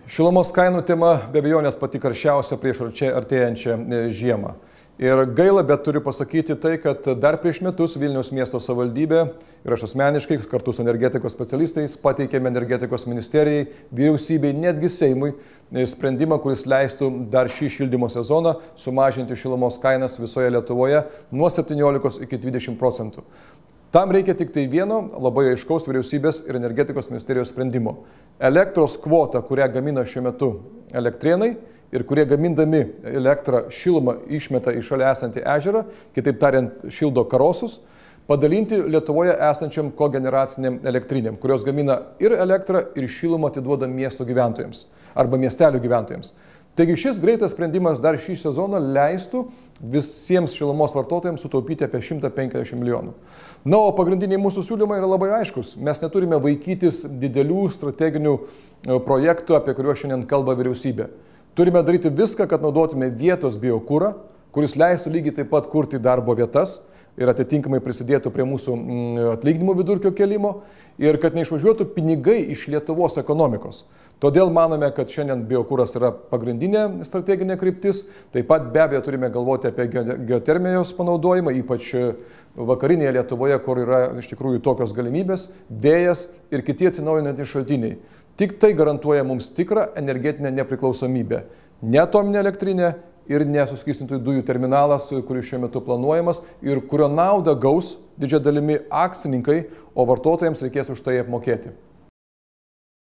Šilumos kainų tema be abejonės pati karščiausia prieš artėjančią žiemą. Ir gaila, bet turiu pasakyti tai, kad dar prieš metus Vilniaus miesto savivaldybė ir aš asmeniškai kartu su energetikos specialistais pateikėme energetikos ministerijai, vyriausybei, netgi Seimui sprendimą, kuris leistų dar šį šildymo sezoną sumažinti šilumos kainas visoje Lietuvoje nuo 17 iki 20%. Tam reikia tik tai vieno labai aiškaus vyriausybės ir energetikos ministerijos sprendimo. Elektros kvota, kurią gamina šiuo metu elektrėnai ir kurie gamindami elektrą šilumą išmeta į šalia esantį ežerą, kitaip tariant šildo karosus, padalinti Lietuvoje esančiam kogeneraciniam elektrinėm, kurios gamina ir elektrą, ir šilumą atiduoda miesto gyventojams arba miestelių gyventojams. Taigi šis greitas sprendimas dar šį sezoną leistų visiems šilumos vartotojams sutaupyti apie 150 milijonų. Na, o pagrindiniai mūsų siūlymai yra labai aiškus. Mes neturime vaikytis didelių strateginių projektų, apie kuriuos šiandien kalba vyriausybė. Turime daryti viską, kad naudotume vietos biokurą, kuris leistų lygiai taip pat kurti darbo vietas ir atitinkamai prisidėtų prie mūsų atlyginimų vidurkio kelimo ir kad neišvažiuotų pinigai iš Lietuvos ekonomikos. Todėl manome, kad šiandien biokuras yra pagrindinė strateginė kryptis. Taip pat be abejo turime galvoti apie geotermijos panaudojimą, ypač vakarinėje Lietuvoje, kur yra iš tikrųjų tokios galimybės, vėjas ir kiti atsinaujinantys šaltiniai. Tik tai garantuoja mums tikrą energetinę nepriklausomybę. Ne atominė elektrinė ir nesuskystintų dujų terminalas, kuris šiuo metu planuojamas ir kurio naudą gaus didžia dalimi akcininkai, o vartotojams reikės už tai apmokėti.